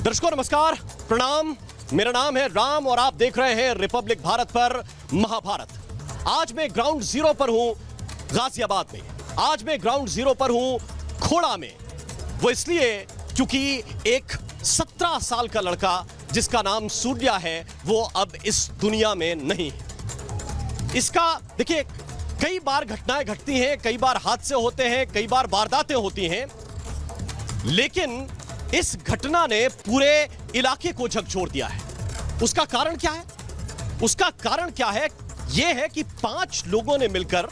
दर्शकों नमस्कार, प्रणाम। मेरा नाम है राम और आप देख रहे हैं रिपब्लिक भारत पर महाभारत। आज मैं ग्राउंड जीरो पर हूं गाजियाबाद में। आज मैं ग्राउंड जीरो पर हूं खोड़ा में। वो इसलिए क्योंकि एक 17 साल का लड़का जिसका नाम सूर्या है वो अब इस दुनिया में नहीं है। इसका देखिए, कई बार घटनाएं घटती हैं, कई बार हादसे होते हैं, कई बार वारदातें होती हैं, लेकिन इस घटना ने पूरे इलाके को झकझोर दिया है। उसका कारण क्या है? उसका कारण क्या है? यह है कि 5 लोगों ने मिलकर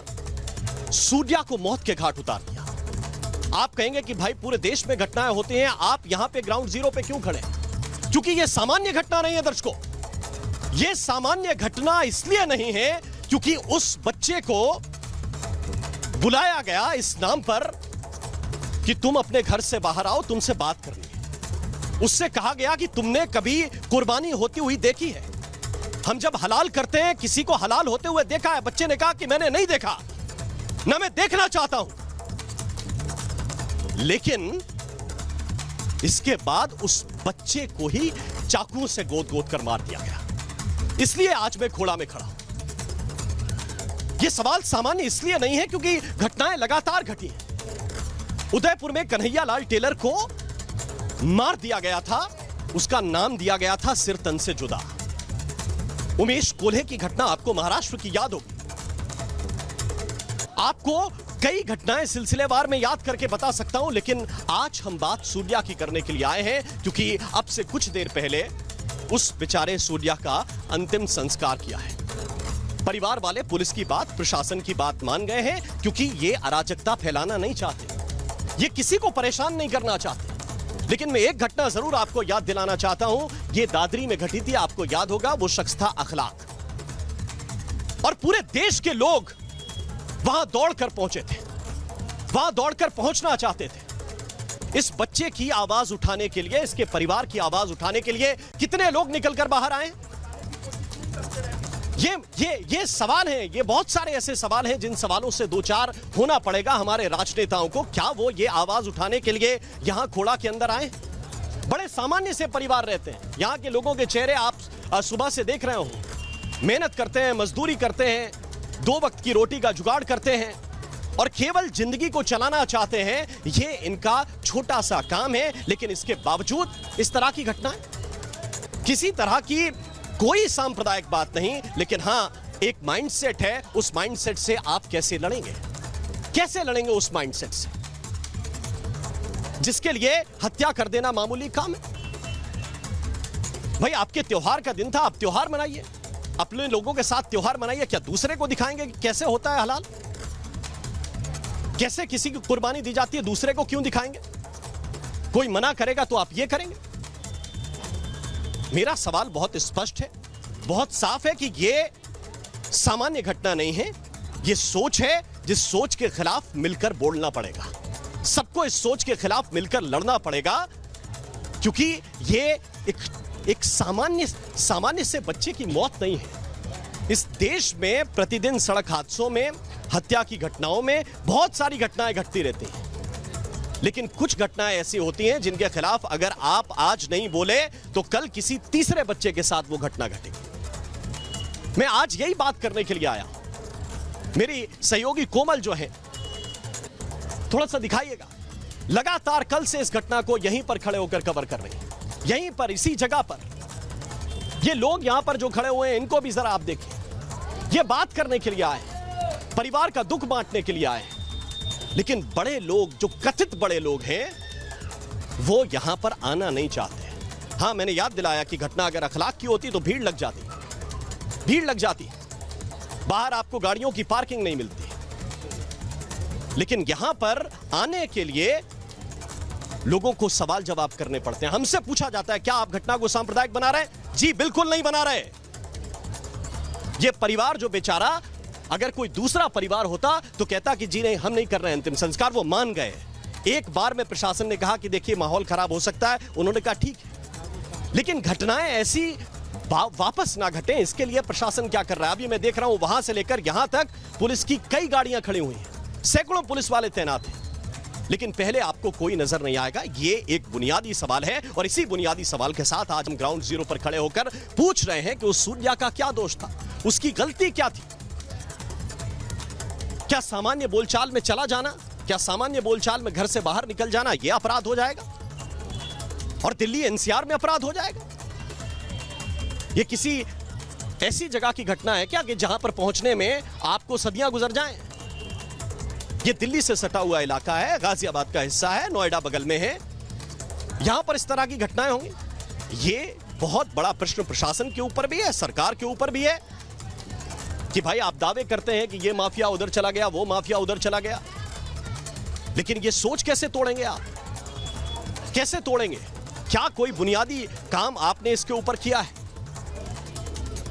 सूर्या को मौत के घाट उतार दिया। आप कहेंगे कि भाई पूरे देश में घटनाएं होती हैं, आप यहां पे ग्राउंड जीरो पे क्यों खड़े? क्योंकि यह सामान्य घटना नहीं है दर्शकों। यह सामान्य घटना इसलिए नहीं है क्योंकि उस बच्चे को बुलाया गया इस नाम पर कि तुम अपने घर से बाहर आओ, तुमसे बात करनी है। उससे कहा गया कि तुमने कभी कुर्बानी होती हुई देखी है? हम जब हलाल करते हैं, किसी को हलाल होते हुए देखा है? बच्चे ने कहा कि मैंने नहीं देखा, ना मैं देखना चाहता हूं। लेकिन इसके बाद उस बच्चे को ही चाकुओं से गोद गोद कर मार दिया गया। इसलिए आज मैं खोड़ा में खड़ा हूं। यह सवाल सामान्य इसलिए नहीं है क्योंकि घटनाएं लगातार घटी हैं। उदयपुर में कन्हैया लाल टेलर को मार दिया गया था, उसका नाम दिया गया था सिर तन से जुदा। उमेश कोल्हे की घटना आपको महाराष्ट्र की याद होगी। आपको कई घटनाएं सिलसिलेवार में याद करके बता सकता हूं, लेकिन आज हम बात सूर्या की करने के लिए आए हैं क्योंकि अब से कुछ देर पहले उस बेचारे सूर्या का अंतिम संस्कार किया है। परिवार वाले पुलिस की बात, प्रशासन की बात मान गए हैं क्योंकि ये अराजकता फैलाना नहीं चाहते, ये किसी को परेशान नहीं करना चाहते। लेकिन मैं एक घटना जरूर आपको याद दिलाना चाहता हूं। ये दादरी में घटी थी, आपको याद होगा। वो शख्स था अखलाक, और पूरे देश के लोग वहां दौड़कर पहुंचे थे, वहां दौड़कर पहुंचना चाहते थे। इस बच्चे की आवाज उठाने के लिए, इसके परिवार की आवाज उठाने के लिए कितने लोग निकलकर बाहर आए? ये सवाल है, ये बहुत सारे ऐसे सवाल हैं जिन सवालों से दो चार होना पड़ेगा हमारे राजनेताओं को। क्या वो ये आवाज उठाने के लिए यहां खोड़ा के अंदर आए? बड़े सामान्य से परिवार रहते हैं। यहां के लोगों के चेहरे आप सुबह से देख रहे हो। मेहनत करते हैं, मजदूरी करते हैं, 2 वक्त की रोटी का जुगाड़ करते हैं और केवल जिंदगी को चलाना चाहते हैं। ये इनका छोटा सा काम है। लेकिन इसके बावजूद इस तरह की घटनाएं, किसी तरह की कोई सांप्रदायिक बात नहीं, लेकिन हां एक माइंडसेट है। उस माइंडसेट से आप कैसे लड़ेंगे? कैसे लड़ेंगे उस माइंडसेट से जिसके लिए हत्या कर देना मामूली काम है? भाई आपके त्योहार का दिन था, आप त्योहार मनाइए, अपने लोगों के साथ त्योहार मनाइए। क्या दूसरे को दिखाएंगे कि कैसे होता है हलाल? कैसे किसी की कुर्बानी दी जाती है, दूसरे को क्यों दिखाएंगे? कोई मना करेगा तो आप ये करेंगे? मेरा सवाल बहुत स्पष्ट है, बहुत साफ है कि यह सामान्य घटना नहीं है। यह सोच है जिस सोच के खिलाफ मिलकर बोलना पड़ेगा। सबको इस सोच के खिलाफ मिलकर लड़ना पड़ेगा क्योंकि यह एक सामान्य से बच्चे की मौत नहीं है। इस देश में प्रतिदिन सड़क हादसों में, हत्या की घटनाओं में बहुत सारी घटनाएं घटती रहती हैं, लेकिन कुछ घटनाएं ऐसी होती हैं जिनके खिलाफ अगर आप आज नहीं बोले तो कल किसी तीसरे बच्चे के साथ वो घटना घटेगी। मैं आज यही बात करने के लिए आया हूं। मेरी सहयोगी कोमल जो है, थोड़ा सा दिखाइएगा। लगातार कल से इस घटना को यहीं पर खड़े होकर कवर कर रही है, यहीं पर, इसी जगह पर। ये लोग यहां पर जो खड़े हुए हैं, इनको भी जरा आप देखिए। ये बात करने के लिए आए, परिवार का दुख बांटने के लिए आए, लेकिन बड़े लोग, जो कथित बड़े लोग हैं, वो यहां पर आना नहीं चाहते। हां, मैंने याद दिलाया कि घटना अगर अखलाक की होती तो भीड़ लग जाती, भीड़ लग जाती। बाहर आपको गाड़ियों की पार्किंग नहीं मिलती, लेकिन यहां पर आने के लिए लोगों को सवाल जवाब करने पड़ते हैं। हमसे पूछा जाता है क्या आप घटना को सांप्रदायिक बना रहे हैं? जी बिल्कुल नहीं बना रहे। यह परिवार जो बेचारा, अगर कोई दूसरा परिवार होता तो कहता कि जी नहीं, हम नहीं कर रहे अंतिम संस्कार। वो मान गए। एक बार में प्रशासन ने कहा कि देखिए माहौल खराब हो सकता है, उन्होंने कहा ठीक है, लेकिन घटनाएं ऐसी वापस ना घटे, इसके लिए प्रशासन क्या कर रहा है? अभी मैं देख रहा हूं वहां से लेकर यहां तक पुलिस की कई गाड़ियां खड़ी हुई हैं, सैकड़ों पुलिस वाले तैनात हैं। लेकिन पहले आपको कोई नजर नहीं आएगा। ये एक बुनियादी सवाल है और इसी बुनियादी सवाल के साथ आज हम ग्राउंड जीरो पर खड़े होकर पूछ रहे हैं कि उस सूर्या का क्या दोष था, उसकी गलती क्या थी। क्या सामान्य बोलचाल में चला जाना, क्या सामान्य बोलचाल में घर से बाहर निकल जाना यह अपराध हो जाएगा और दिल्ली एनसीआर में अपराध हो जाएगा? यह किसी ऐसी जगह की घटना है क्या कि जहां पर पहुंचने में आपको सदियां गुजर जाएं? यह दिल्ली से सटा हुआ इलाका है, गाजियाबाद का हिस्सा है, नोएडा बगल में है, यहां पर इस तरह की घटनाएं होंगी। यह बहुत बड़ा प्रश्न प्रशासन के ऊपर भी है, सरकार के ऊपर भी है कि भाई आप दावे करते हैं कि यह माफिया उधर चला गया, वो माफिया उधर चला गया, लेकिन यह सोच कैसे तोड़ेंगे आप? कैसे तोड़ेंगे? क्या कोई बुनियादी काम आपने इसके ऊपर किया है?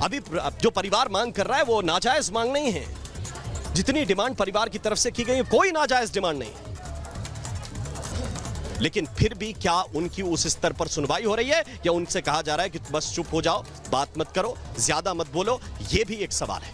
अभी जो परिवार मांग कर रहा है वो नाजायज मांग नहीं है। जितनी डिमांड परिवार की तरफ से की गई है कोई नाजायज डिमांड नहीं, लेकिन फिर भी क्या उनकी उस स्तर पर सुनवाई हो रही है या उनसे कहा जा रहा है कि बस चुप हो जाओ, बात मत करो, ज्यादा मत बोलो? यह भी एक सवाल है।